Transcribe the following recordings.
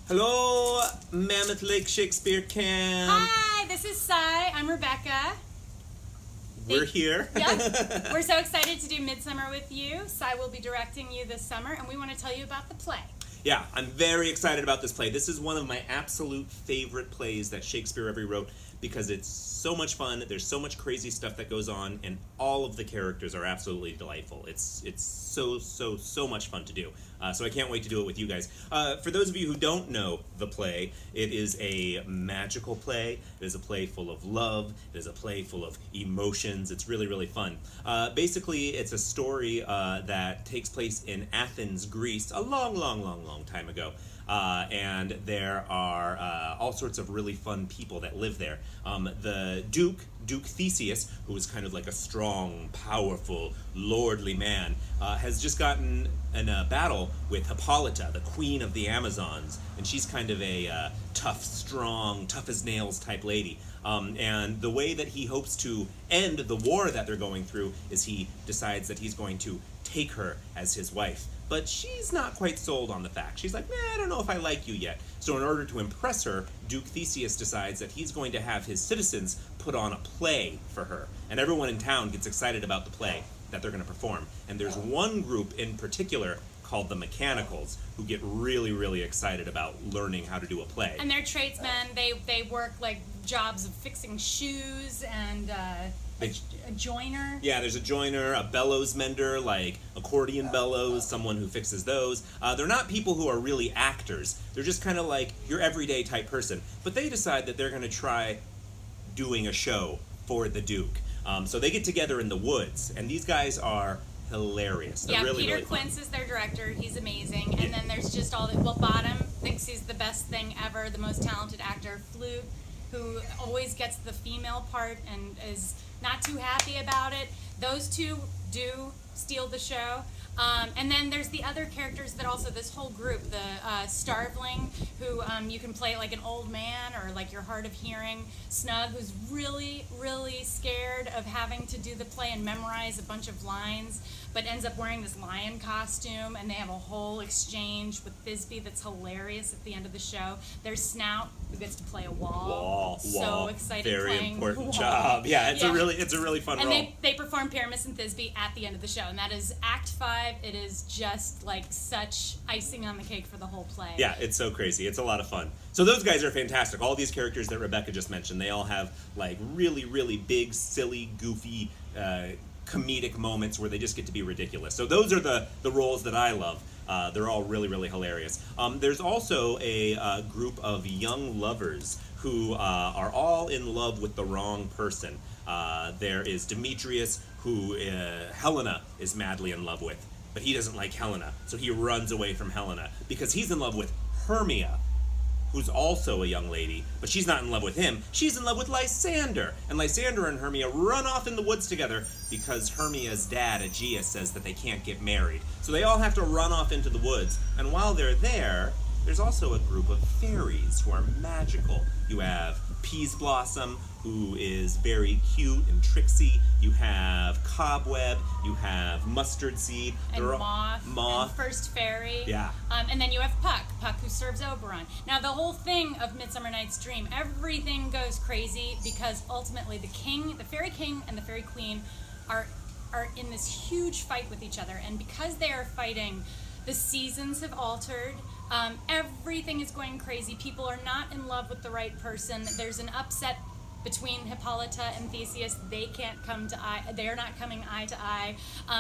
Hello, Mammoth Lake Shakespeare Camp. Hi, this is Cy. I'm Rebecca. We're here. Yep. We're so excited to do Midsummer with you. Cy will be directing you this summer, and we want to tell you about the play. Yeah, I'm very excited about this play. This is one of my absolute favorite plays that Shakespeare ever wrote because it's so much fun. There's so much crazy stuff that goes on, and all of the characters are absolutely delightful. It's so much fun to do. So I can't wait to do it with you guys. For those of you who don't know the play, it is a magical play. It is a play full of love. It is a play full of emotions. It's really, really fun. Basically, it's a story that takes place in Athens, Greece, a long time ago. And there are all sorts of really fun people that live there. The Duke Theseus, who is kind of like a strong, powerful, lordly man, has just gotten in a battle with Hippolyta, the queen of the Amazons, and she's kind of a tough, strong, tough as nails type lady. And the way that he hopes to end the war that they're going through is he decides that he's going to take her as his wife. But she's not quite sold on the fact. She's like, I don't know if I like you yet. So in order to impress her, Duke Theseus decides that he's going to have his citizens put on a play for her. And everyone in town gets excited about the play that they're going to perform. And there's one group in particular called the Mechanicals who get really, really excited about learning how to do a play. And they're tradesmen. They work like jobs of fixing shoes and a joiner. Yeah, there's a joiner, a bellows mender, like accordion bellows, someone who fixes those. They're not people who are really actors. They're just kind of like your everyday type person. But they decide that they're going to try doing a show for the Duke. So they get together in the woods, and these guys are hilarious. They're really, Peter really Quince fun. is their director. He's amazing. And then there's just all the... Well, Bottom thinks he's the best thing ever, the most talented actor. Flute, who always gets the female part and is not too happy about it. Those two do steal the show. And then there's the other characters that also, this whole group, the Starveling, who you can play like an old man or like your hard of hearing. Snug, who's really, really scared of having to do the play and memorize a bunch of lines, but ends up wearing this lion costume, and they have a whole exchange with Thisbe that's hilarious at the end of the show. There's Snout, who gets to play a wall. So excited Very playing important wall. job. Yeah, it's a really fun and role. And they perform Pyramus and Thisbe at the end of the show, and that is Act 5. It is just like such icing on the cake for the whole play. Yeah, it's so crazy. It's a lot of fun. So those guys are fantastic. All these characters that Rebecca just mentioned, they all have like really, really big, silly, goofy, comedic moments where they just get to be ridiculous. So those are the roles that I love. They're all really, really hilarious. There's also a group of young lovers who are all in love with the wrong person. There is Demetrius, who Helena is madly in love with, but he doesn't like Helena, so he runs away from Helena because he's in love with Hermia, who's also a young lady, but she's not in love with him. She's in love with Lysander, and Lysander and Hermia run off in the woods together because Hermia's dad, Aegeus, says that they can't get married. So they all have to run off into the woods, and while they're there, there's also a group of fairies who are magical. You have Peaseblossom, who is very cute and tricksy. You have Cobweb. You have Mustard Seed. And Moth. And First Fairy. Yeah. And then you have Puck, who serves Oberon. Now, the whole thing of Midsummer Night's Dream, everything goes crazy because ultimately the Fairy King and the Fairy Queen are in this huge fight with each other. And because they are fighting, the seasons have altered. Everything is going crazy. People are not in love with the right person. There's an upset between Hippolyta and Theseus. They can't come to eye. They're not coming eye to eye.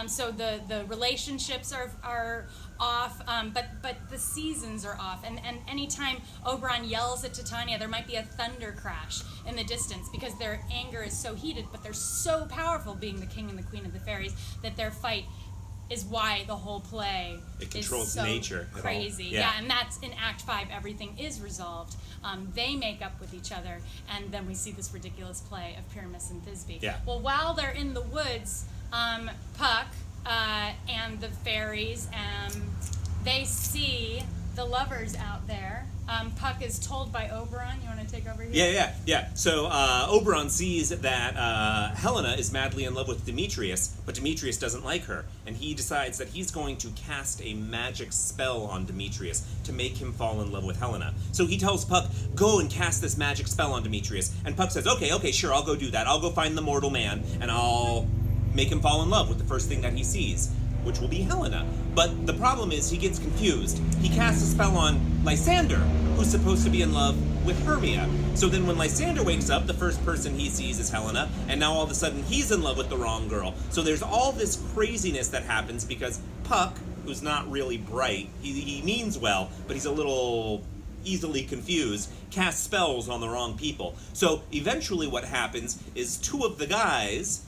So the relationships are off. But the seasons are off. And anytime Oberon yells at Titania, there might be a thunder crash in the distance because their anger is so heated, but they're so powerful, being the king and the queen of the fairies, that their fight is why the whole play controls is so nature crazy. Yeah, and that's in Act 5. Everything is resolved. They make up with each other, and then we see this ridiculous play of Pyramus and Thisbe. Yeah. Well, while they're in the woods, Puck and the fairies, they see the lovers out there. Puck is told by Oberon. You want to take over here? Yeah. So Oberon sees that Helena is madly in love with Demetrius, but Demetrius doesn't like her, and he decides that he's going to cast a magic spell on Demetrius to make him fall in love with Helena. So he tells Puck, go and cast this magic spell on Demetrius, and Puck says, okay, sure, I'll go do that. I'll go find the mortal man, and I'll make him fall in love with the first thing that he sees, which will be Helena. But the problem is he gets confused. He casts a spell on Lysander, who's supposed to be in love with Hermia. So then when Lysander wakes up, the first person he sees is Helena, and now all of a sudden he's in love with the wrong girl. So there's all this craziness that happens because Puck, who's not really bright, he means well, but he's a little easily confused, casts spells on the wrong people. So eventually what happens is two of the guys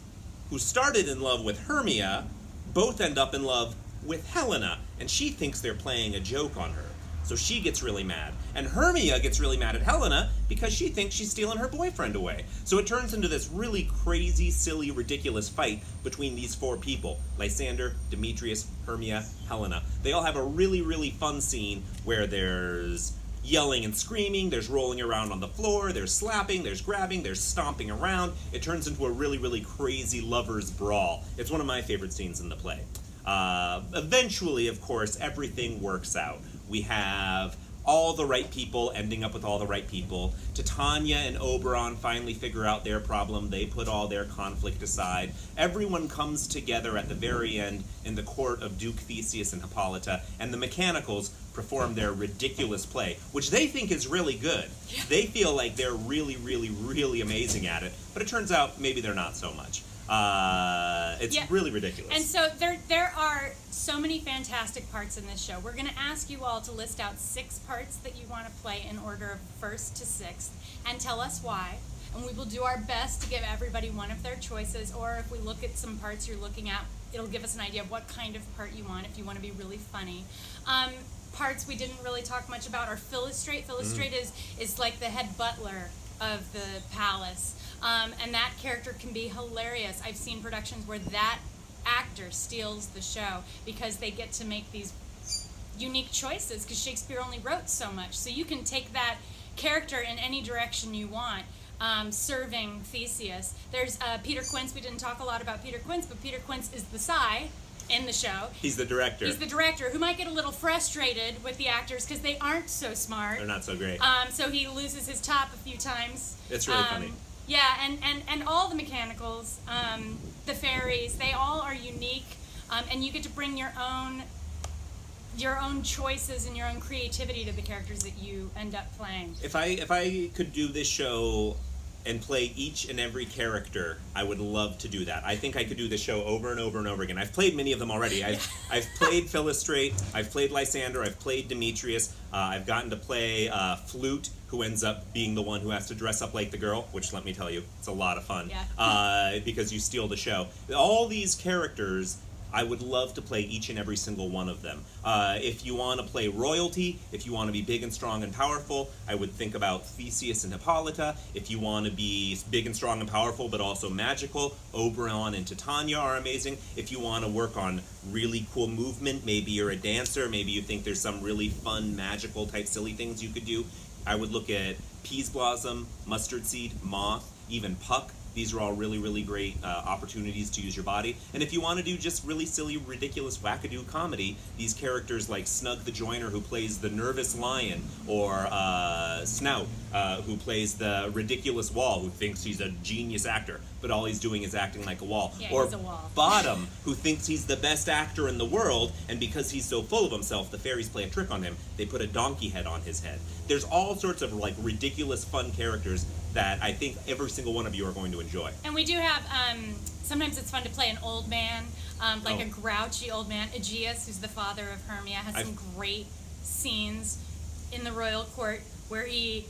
who started in love with Hermia both end up in love with Helena, and she thinks they're playing a joke on her. So she gets really mad. And Hermia gets really mad at Helena because she thinks she's stealing her boyfriend away. So it turns into this really crazy, silly, ridiculous fight between these four people. Lysander, Demetrius, Hermia, Helena. They all have a really, really fun scene where there's yelling and screaming, there's rolling around on the floor, there's slapping, there's grabbing, there's stomping around. It turns into a really, really crazy lovers' brawl. It's one of my favorite scenes in the play. Eventually, of course, everything works out. We have all the right people ending up with all the right people. Titania and Oberon finally figure out their problem. They put all their conflict aside. Everyone comes together at the very end in the court of Duke Theseus and Hippolyta, and the Mechanicals perform their ridiculous play, which they think is really good. Yeah. They feel like they're really, really, really amazing at it, but it turns out maybe they're not so much. It's really ridiculous. And so there are so many fantastic parts in this show. We're going to ask you all to list out 6 parts that you want to play in order of 1st to 6th and tell us why. And we will do our best to give everybody one of their choices, or if we look at some parts you're looking at, it'll give us an idea of what kind of part you want if you want to be really funny. Parts we didn't really talk much about are Philostrate. Philostrate is like the head butler of the palace. And that character can be hilarious. I've seen productions where that actor steals the show because they get to make these unique choices because Shakespeare only wrote so much. So you can take that character in any direction you want, serving Theseus. There's Peter Quince. We didn't talk a lot about Peter Quince, but Peter Quince is the Psy in the show. He's the director. He's the director who might get a little frustrated with the actors because they aren't so smart. They're not so great. So he loses his top a few times. It's really funny. Yeah, and all the Mechanicals, the fairies, they all are unique, and you get to bring your own choices and your own creativity to the characters that you end up playing. If I could do this show and play each and every character, I would love to do that. I think I could do this show over and over and over again. I've played many of them already. I've played Philostrate, I've played Lysander, I've played Demetrius, I've gotten to play Flute, who ends up being the one who has to dress up like the girl, which, let me tell you, it's a lot of fun. Yeah. Because you steal the show. All these characters, I would love to play each and every single one of them. If you want to play royalty, if you want to be big and strong and powerful, I would think about Theseus and Hippolyta. If you want to be big and strong and powerful but also magical, Oberon and Titania are amazing. If you want to work on really cool movement, maybe you're a dancer, maybe you think there's some really fun, magical type silly things you could do, I would look at Peas Blossom, Mustard Seed, Moth, even Puck. These are all really, really great opportunities to use your body. And if you want to do just really silly, ridiculous, wackadoo comedy, these characters like Snug the Joiner, who plays the nervous lion, or Snout, who plays the ridiculous wall, who thinks he's a genius actor, but all he's doing is acting like a wall. Yeah, or he's a wall. Bottom, who thinks he's the best actor in the world, and because he's so full of himself, the fairies play a trick on him. They put a donkey head on his head. There's all sorts of like ridiculous, fun characters that I think every single one of you are going to enjoy. And we do have, sometimes it's fun to play an old man, a grouchy old man. Aegeus, who's the father of Hermia, has some great scenes in the royal court where he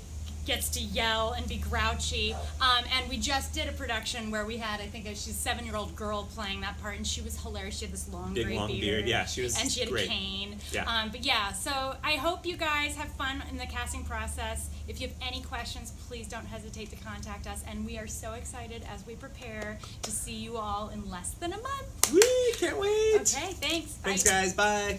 gets to yell and be grouchy. And we just did a production where we had, I think, she's a 7-year-old girl playing that part, and she was hilarious. She had this long, big, gray long beard. Yeah, she was and she had great. a cane. Yeah. But yeah, so I hope you guys have fun in the casting process. If you have any questions, please don't hesitate to contact us. And we are so excited as we prepare to see you all in less than a month. Whee! Can't wait! Okay, thanks. Bye. Thanks, guys. Bye.